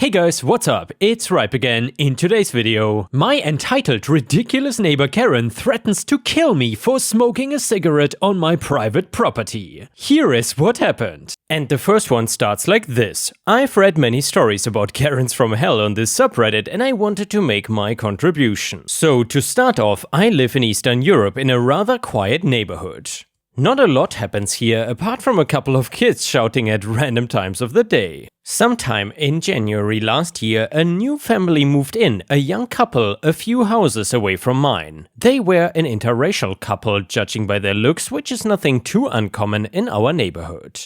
Hey guys, what's up? It's Ripe again. In today's video, my entitled ridiculous neighbor Karen threatens to kill me for smoking a cigarette on my private property. Here is what happened. And the first one starts like this. I've read many stories about Karens from hell on this subreddit and I wanted to make my contribution. So to start off, I live in Eastern Europe in a rather quiet neighborhood. Not a lot happens here apart from a couple of kids shouting at random times of the day. Sometime in January last year, a new family moved in, a young couple a few houses away from mine. They were an interracial couple, judging by their looks, which is nothing too uncommon in our neighborhood.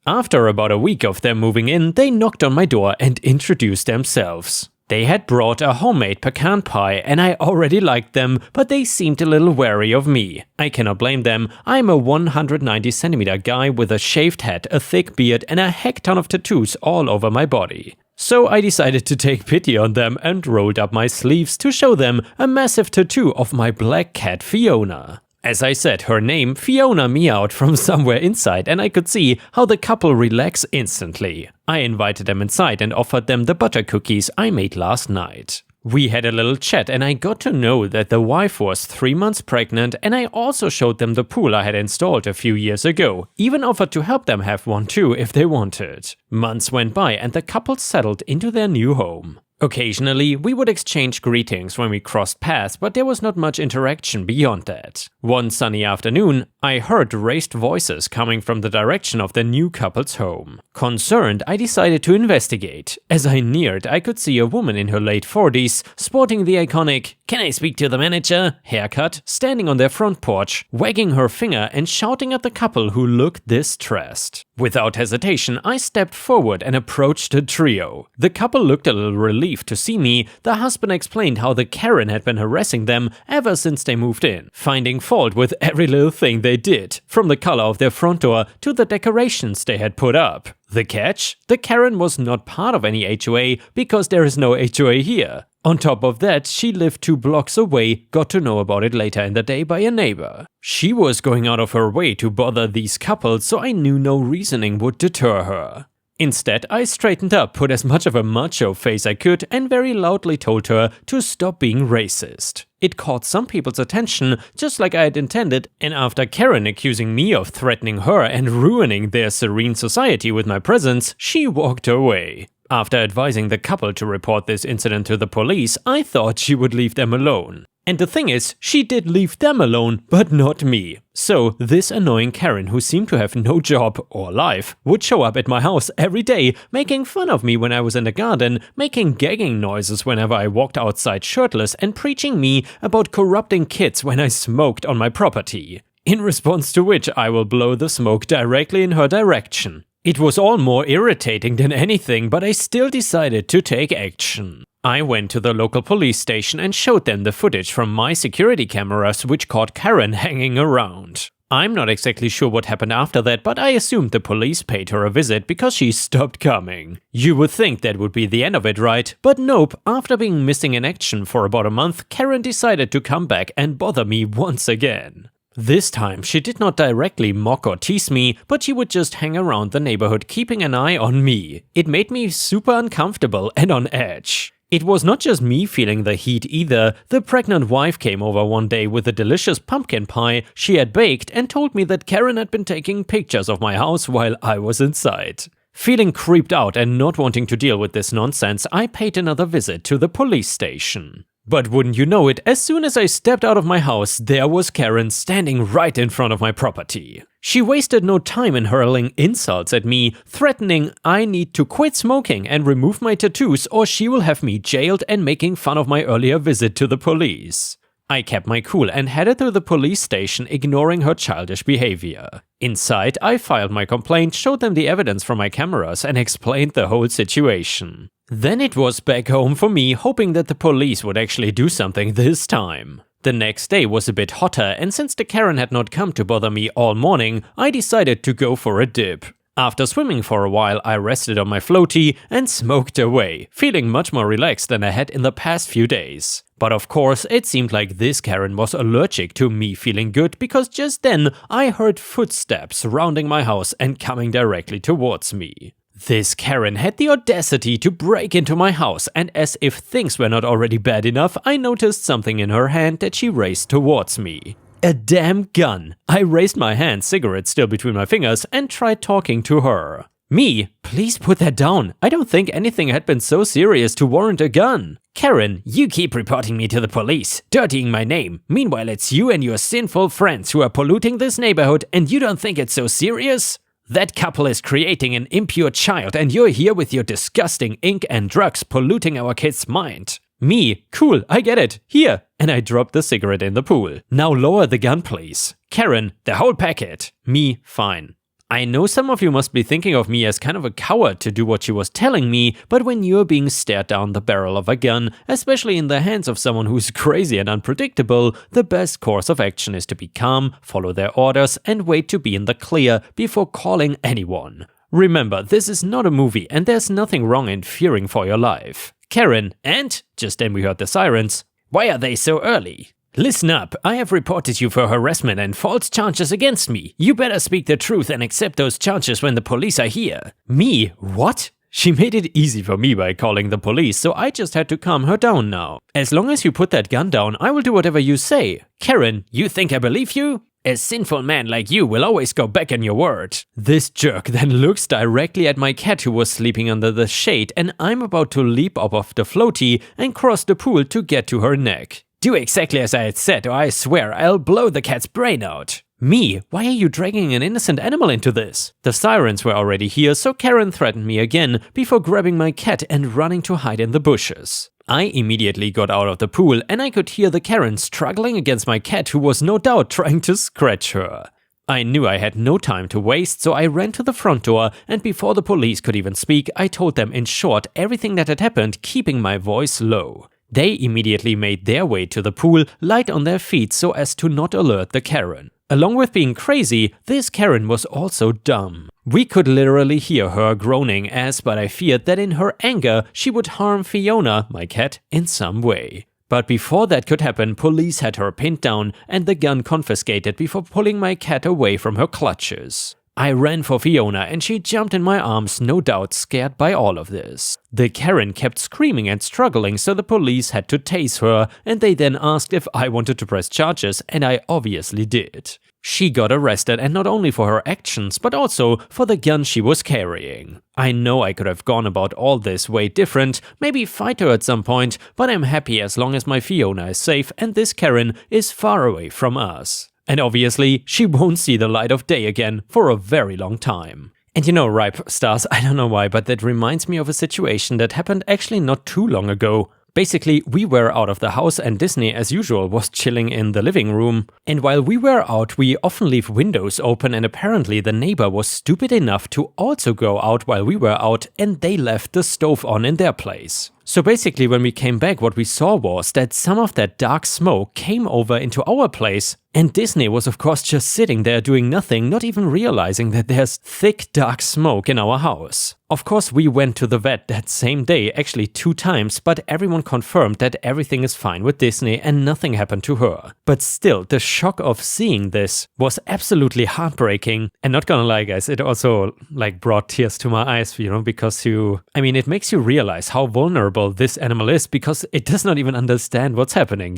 After about a week of them moving in, they knocked on my door and introduced themselves. They had brought a homemade pecan pie and I already liked them, but they seemed a little wary of me. I cannot blame them. I'm a 190cm guy with a shaved head, a thick beard and a heck ton of tattoos all over my body. So I decided to take pity on them and rolled up my sleeves to show them a massive tattoo of my black cat Fiona. As I said her name, Fiona meowed from somewhere inside and I could see how the couple relaxed instantly. I invited them inside and offered them the butter cookies I made last night. We had a little chat and I got to know that the wife was 3 months pregnant and I also showed them the pool I had installed a few years ago, even offered to help them have one too if they wanted. Months went by and the couple settled into their new home. Occasionally, we would exchange greetings when we crossed paths, but there was not much interaction beyond that. One sunny afternoon, I heard raised voices coming from the direction of the new couple's home. Concerned, I decided to investigate. As I neared, I could see a woman in her late 40s, sporting the iconic "Can I speak to the manager?" haircut, standing on their front porch, wagging her finger and shouting at the couple who looked distressed. Without hesitation, I stepped forward and approached the trio. The couple looked a little relieved to see me. The husband explained how the Karen had been harassing them ever since they moved in, finding fault with every little thing they did, from the color of their front door to the decorations they had put up. The catch? The Karen was not part of any HOA because there is no HOA here. On top of that, she lived 2 blocks away, got to know about it later in the day by a neighbor. She was going out of her way to bother these couples, so I knew no reasoning would deter her. Instead, I straightened up, put as much of a macho face I could, and very loudly told her to stop being racist. It caught some people's attention, just like I had intended, and after Karen accusing me of threatening her and ruining their serene society with my presence, she walked away. After advising the couple to report this incident to the police, I thought she would leave them alone. And the thing is, she did leave them alone, but not me. So this annoying Karen, who seemed to have no job or life, would show up at my house every day, making fun of me when I was in the garden, making gagging noises whenever I walked outside shirtless, and preaching me about corrupting kids when I smoked on my property. In response to which I will blow the smoke directly in her direction. It was all more irritating than anything, but I still decided to take action. I went to the local police station and showed them the footage from my security cameras which caught Karen hanging around. I'm not exactly sure what happened after that, but I assumed the police paid her a visit because she stopped coming. You would think that would be the end of it, right? But nope, after being missing in action for about a month, Karen decided to come back and bother me once again. This time, she did not directly mock or tease me, but she would just hang around the neighborhood keeping an eye on me. It made me super uncomfortable and on edge. It was not just me feeling the heat either. The pregnant wife came over one day with a delicious pumpkin pie she had baked and told me that Karen had been taking pictures of my house while I was inside. Feeling creeped out and not wanting to deal with this nonsense, I paid another visit to the police station. But wouldn't you know it, as soon as I stepped out of my house, there was Karen standing right in front of my property. She wasted no time in hurling insults at me, threatening I need to quit smoking and remove my tattoos or she will have me jailed and making fun of my earlier visit to the police. I kept my cool and headed to the police station, ignoring her childish behavior. Inside, I filed my complaint, showed them the evidence from my cameras and explained the whole situation. Then it was back home for me, hoping that the police would actually do something this time. The next day was a bit hotter, and since the Karen had not come to bother me all morning, I decided to go for a dip. After swimming for a while, I rested on my floaty and smoked away, feeling much more relaxed than I had in the past few days. But of course, it seemed like this Karen was allergic to me feeling good because just then I heard footsteps surrounding my house and coming directly towards me. This Karen had the audacity to break into my house, and as if things were not already bad enough, I noticed something in her hand that she raised towards me. A damn gun! I raised my hand, cigarette still between my fingers, and tried talking to her. Me? Please put that down. I don't think anything had been so serious to warrant a gun. Karen, you keep reporting me to the police, dirtying my name. Meanwhile, it's you and your sinful friends who are polluting this neighborhood, and you don't think it's so serious? That couple is creating an impure child, and you're here with your disgusting ink and drugs polluting our kid's mind. Me? Cool, I get it. Here. And I dropped the cigarette in the pool. Now lower the gun, please. Karen, the whole packet. Me? Fine. I know some of you must be thinking of me as kind of a coward to do what she was telling me, but when you're being stared down the barrel of a gun, especially in the hands of someone who's crazy and unpredictable, the best course of action is to be calm, follow their orders, and wait to be in the clear before calling anyone. Remember, this is not a movie and there's nothing wrong in fearing for your life. Karen, and, just then we heard the sirens, why are they so early? Listen up, I have reported you for harassment and false charges against me. You better speak the truth and accept those charges when the police are here. Me? What? She made it easy for me by calling the police, so I just had to calm her down now. As long as you put that gun down, I will do whatever you say. Karen, you think I believe you? A sinful man like you will always go back on your word. This jerk then looks directly at my cat who was sleeping under the shade, and I'm about to leap up off the floaty and cross the pool to get to her neck. Do exactly as I had said, or I swear I'll blow the cat's brain out. Me? Why are you dragging an innocent animal into this? The sirens were already here, so Karen threatened me again before grabbing my cat and running to hide in the bushes. I immediately got out of the pool and I could hear the Karen struggling against my cat who was no doubt trying to scratch her. I knew I had no time to waste, so I ran to the front door, and before the police could even speak, I told them in short everything that had happened, keeping my voice low. They immediately made their way to the pool, light on their feet so as to not alert the Karen. Along with being crazy, this Karen was also dumb. We could literally hear her groaning but I feared that in her anger she would harm Fiona, my cat, in some way. But before that could happen, police had her pinned down and the gun confiscated before pulling my cat away from her clutches. I ran for Fiona and she jumped in my arms, no doubt scared by all of this. The Karen kept screaming and struggling, so the police had to tase her, and they then asked if I wanted to press charges, and I obviously did. She got arrested, and not only for her actions, but also for the gun she was carrying. I know I could have gone about all this way different, maybe fight her at some point, but I'm happy as long as my Fiona is safe and this Karen is far away from us. And obviously, she won't see the light of day again for a very long time. And you know, Ripe Stars, I don't know why, but that reminds me of a situation that happened actually not too long ago. Basically, we were out of the house and Disney, as usual, was chilling in the living room. And while we were out, we often leave windows open, and apparently the neighbor was stupid enough to also go out while we were out, and they left the stove on in their place. So basically, when we came back, what we saw was that some of that dark smoke came over into our place, and Disney was of course just sitting there doing nothing, not even realizing that there's thick dark smoke in our house. Of course, we went to the vet that same day, actually 2 times, but everyone confirmed that everything is fine with Disney and nothing happened to her. But still, the shock of seeing this was absolutely heartbreaking. And not gonna lie, guys, it also brought tears to my eyes, because it makes you realize how vulnerable this animal is, because it does not even understand what's happening,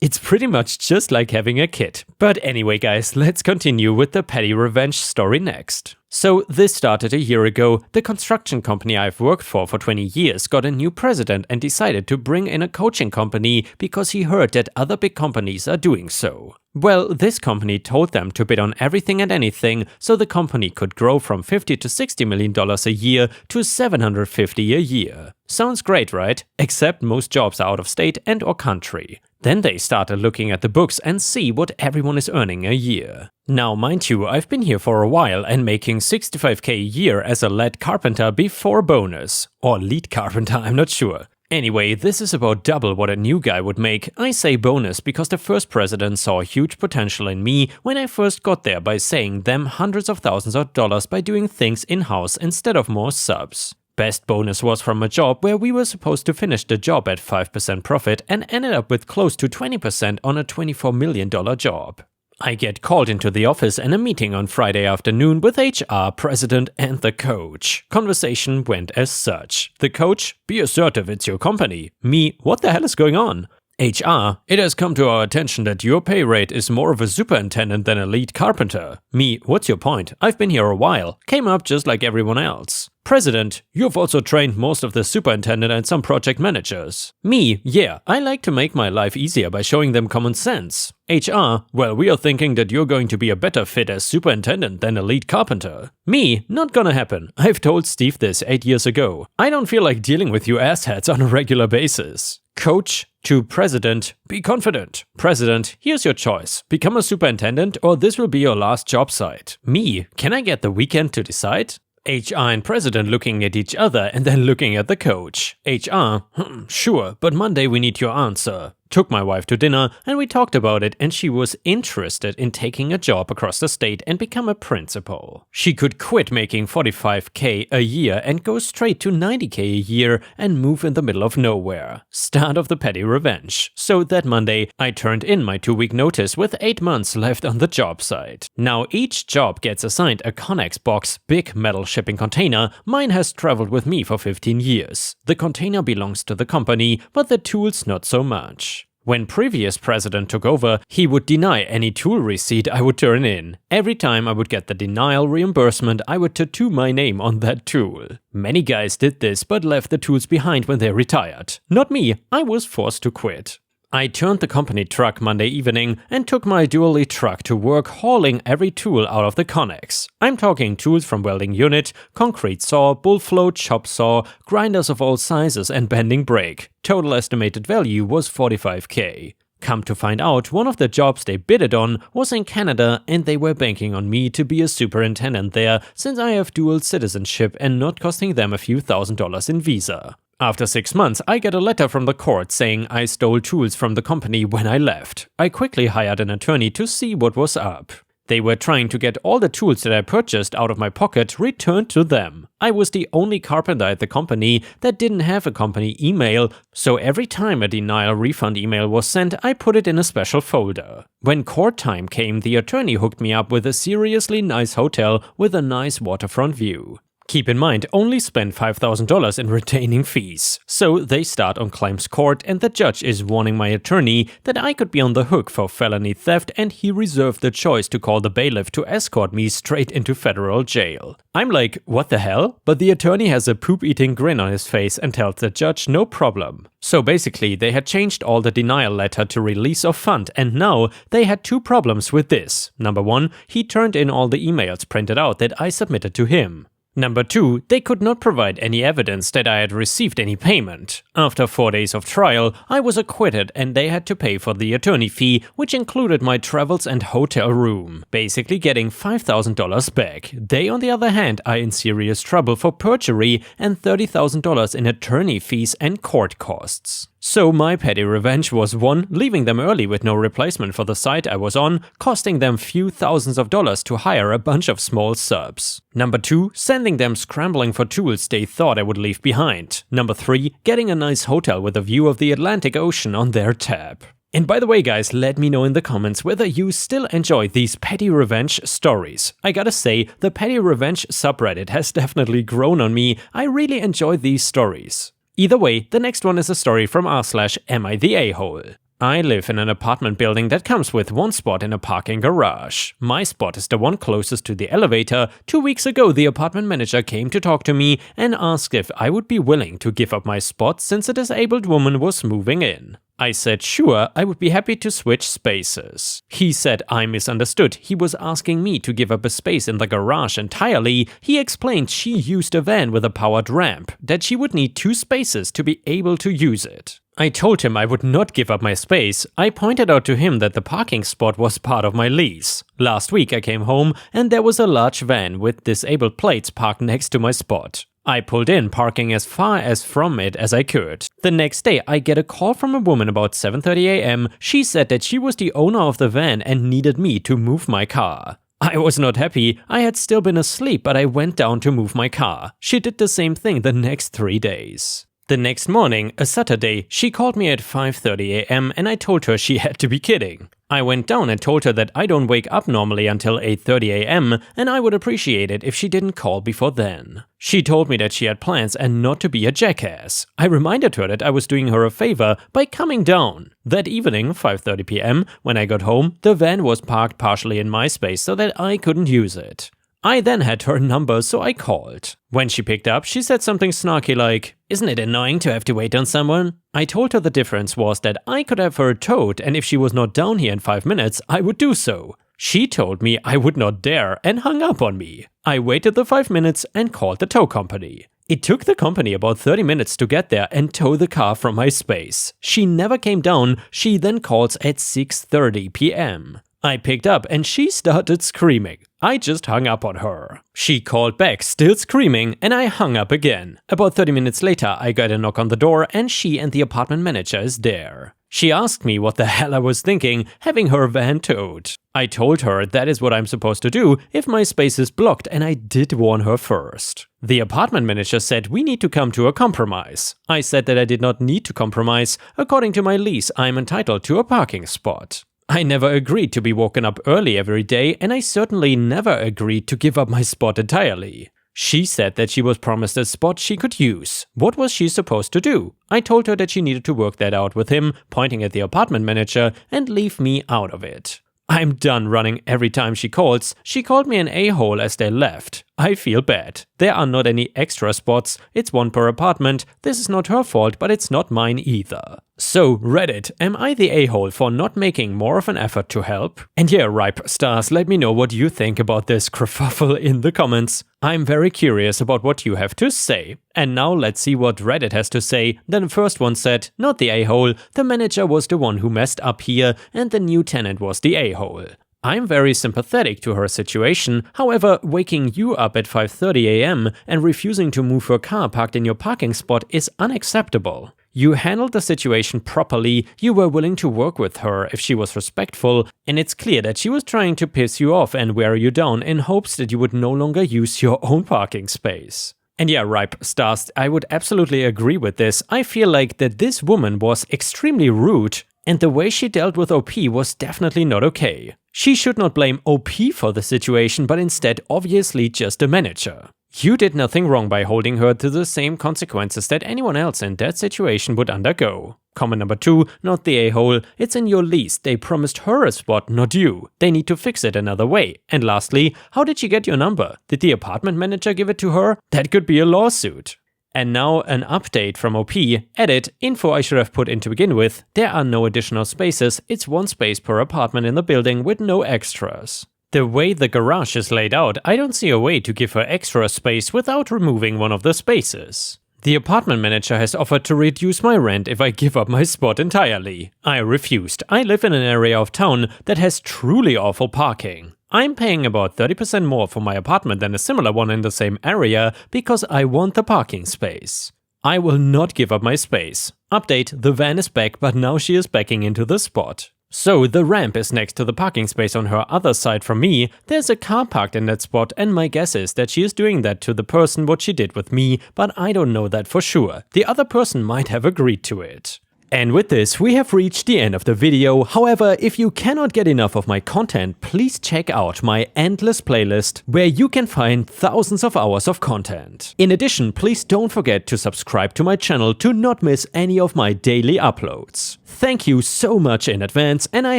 It's pretty much just like having a kid. But anyway, guys, let's continue with the petty revenge story next. So this started a year ago. The construction company I've worked for 20 years got a new president and decided to bring in a coaching company because he heard that other big companies are doing so. Well, this company told them to bid on everything and anything so the company could grow from $50 to $60 million a year to $750 a year. Sounds great, right? Except most jobs are out of state and or country. Then they started looking at the books and see what everyone is earning a year. Now, mind you, I've been here for a while and making $65K a year as a lead carpenter before bonus. Or lead carpenter, I'm not sure. Anyway, this is about double what a new guy would make. I say bonus because the first president saw huge potential in me when I first got there by saying them hundreds of thousands of dollars by doing things in-house instead of more subs. Best bonus was from a job where we were supposed to finish the job at 5% profit and ended up with close to 20% on a $24 million job. I get called into the office and a meeting on Friday afternoon with HR, president, and the coach. Conversation went as such. The coach, be assertive, it's your company. Me, what the hell is going on? HR, it has come to our attention that your pay rate is more of a superintendent than a lead carpenter. Me, what's your point? I've been here a while. Came up just like everyone else. President, you've also trained most of the superintendent and some project managers. Me, yeah, I like to make my life easier by showing them common sense. HR, well, we are thinking that you're going to be a better fit as superintendent than a lead carpenter. Me, not gonna happen. I've told Steve this 8 years ago. I don't feel like dealing with you asshats on a regular basis. Coach to president, be confident. President, here's your choice. Become a superintendent or this will be your last job site. Me, can I get the weekend to decide? HR and president looking at each other and then looking at the coach. HR, sure, but Monday we need your answer. Took my wife to dinner and we talked about it, and she was interested in taking a job across the state and become a principal. She could quit making $45K a year and go straight to $90K a year and move in the middle of nowhere. Start of the petty revenge. So that Monday I turned in my 2-week notice with 8 months left on the job site. Now each job gets assigned a Connex box, big metal shipping container. Mine has traveled with me for 15 years. The container belongs to the company, but the tools not so much. When previous president took over, he would deny any tool receipt I would turn in. Every time I would get the denial reimbursement, I would tattoo my name on that tool. Many guys did this but left the tools behind when they retired. Not me, I was forced to quit. I turned the company truck Monday evening and took my dually truck to work hauling every tool out of the Connex. I'm talking tools from welding unit, concrete saw, bull float, chop saw, grinders of all sizes and bending brake. Total estimated value was $45K. Come to find out, one of the jobs they bidded on was in Canada and they were banking on me to be a superintendent there since I have dual citizenship and not costing them a few $1,000s in visa. After 6 months, I get a letter from the court saying I stole tools from the company when I left. I quickly hired an attorney to see what was up. They were trying to get all the tools that I purchased out of my pocket returned to them. I was the only carpenter at the company that didn't have a company email, so every time a denial refund email was sent, I put it in a special folder. When court time came, the attorney hooked me up with a seriously nice hotel with a nice waterfront view. Keep in mind, only spend $5,000 in retaining fees. So they start on claims court and the judge is warning my attorney that I could be on the hook for felony theft, and he reserved the choice to call the bailiff to escort me straight into federal jail. I'm like, what the hell? But the attorney has a poop-eating grin on his face and tells the judge no problem. So basically, they had changed all the denial letter to release of fund, and now they had 2 problems with this. Number 1, he turned in all the emails printed out that I submitted to him. Number 2, they could not provide any evidence that I had received any payment. After 4 days of trial, I was acquitted and they had to pay for the attorney fee, which included my travels and hotel room, basically getting $5,000 back. They, on the other hand, are in serious trouble for perjury and $30,000 in attorney fees and court costs. So my petty revenge was 1, leaving them early with no replacement for the site I was on, costing them few thousands of dollars to hire a bunch of small subs. Number 2, sending them scrambling for tools they thought I would leave behind. Number 3, getting a nice hotel with a view of the Atlantic Ocean on their tab. And by the way guys, let me know in the comments whether you still enjoy these petty revenge stories. I gotta say, the petty revenge subreddit has definitely grown on me. I really enjoy these stories. Either way, the next one is a story from r/am-I-the-a-hole. I live in an apartment building that comes with 1 spot in a parking garage. My spot is the one closest to the elevator. 2 weeks ago, the apartment manager came to talk to me and asked if I would be willing to give up my spot since a disabled woman was moving in. I said sure, I would be happy to switch spaces. He said I misunderstood. He was asking me to give up a space in the garage entirely. He explained she used a van with a powered ramp, that she would need 2 spaces to be able to use it. I told him I would not give up my space. I pointed out to him that the parking spot was part of my lease. Last week I came home and there was a large van with disabled plates parked next to my spot. I pulled in, parking as far as from it as I could. The next day I get a call from a woman about 7:30 a.m. She said that she was the owner of the van and needed me to move my car. I was not happy. I had still been asleep, but I went down to move my car. She did the same thing the next 3 days. The next morning, a Saturday, she called me at 5:30 a.m. and I told her she had to be kidding. I went down and told her that I don't wake up normally until 8:30 a.m. and I would appreciate it if she didn't call before then. She told me that she had plans and not to be a jackass. I reminded her that I was doing her a favor by coming down. That evening, 5:30 p.m., when I got home, the van was parked partially in my space so that I couldn't use it. I then had her number, so I called. When she picked up, she said something snarky like, "Isn't it annoying to have to wait on someone?" I told her the difference was that I could have her towed, and if she was not down here in 5 minutes, I would do so. She told me I would not dare and hung up on me. I waited the 5 minutes and called the tow company. It took the company about 30 minutes to get there and tow the car from my space. She never came down. She then calls at 6:30 p.m. I picked up and she started screaming. I just hung up on her. She called back, still screaming, and I hung up again. About 30 minutes later, I got a knock on the door and she and the apartment manager is there. She asked me what the hell I was thinking, having her van towed. I told her that is what I'm supposed to do if my space is blocked, and I did warn her first. The apartment manager said we need to come to a compromise. I said that I did not need to compromise. According to my lease, I'm entitled to a parking spot. I never agreed to be woken up early every day, and I certainly never agreed to give up my spot entirely. She said that she was promised a spot she could use. What was she supposed to do? I told her that she needed to work that out with him, pointing at the apartment manager, and leave me out of it. I'm done running every time she calls. She called me an a-hole as they left. I feel bad. There are not any extra spots. It's one per apartment. This is not her fault, but it's not mine either. So, Reddit, am I the a-hole for not making more of an effort to help? And yeah, Ripe Stars, let me know what you think about this kerfuffle in the comments. I'm very curious about what you have to say. And now let's see what Reddit has to say. Then the first one said, not the a-hole, the manager was the one who messed up here and the new tenant was the a-hole. I'm very sympathetic to her situation. However, waking you up at 5:30 a.m. and refusing to move her car parked in your parking spot is unacceptable. You handled the situation properly, you were willing to work with her if she was respectful, and it's clear that she was trying to piss you off and wear you down in hopes that you would no longer use your own parking space. And yeah, Ripe Stars, I would absolutely agree with this. I feel like that this woman was extremely rude, and the way she dealt with OP was definitely not okay. She should not blame OP for the situation, but instead obviously just the manager. You did nothing wrong by holding her to the same consequences that anyone else in that situation would undergo. Comment number 2, not the a-hole, it's in your lease, they promised her a spot, not you. They need to fix it another way. And lastly, how did she get your number? Did the apartment manager give it to her? That could be a lawsuit. And now an update from OP. Edit, info I should have put in to begin with. There are no additional spaces, it's one space per apartment in the building with no extras. The way the garage is laid out, I don't see a way to give her extra space without removing one of the spaces. The apartment manager has offered to reduce my rent if I give up my spot entirely. I refused. I live in an area of town that has truly awful parking. I'm paying about 30% more for my apartment than a similar one in the same area because I want the parking space. I will not give up my space. Update, the van is back, but now she is backing into the spot. So the ramp is next to the parking space on her other side from me. There's a car parked in that spot, and my guess is that she is doing that to the person what she did with me, but I don't know that for sure. The other person might have agreed to it. And with this, we have reached the end of the video. However, if you cannot get enough of my content, please check out my endless playlist, where you can find thousands of hours of content. In addition, please don't forget to subscribe to my channel to not miss any of my daily uploads. Thank you so much in advance, and I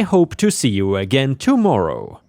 hope to see you again tomorrow.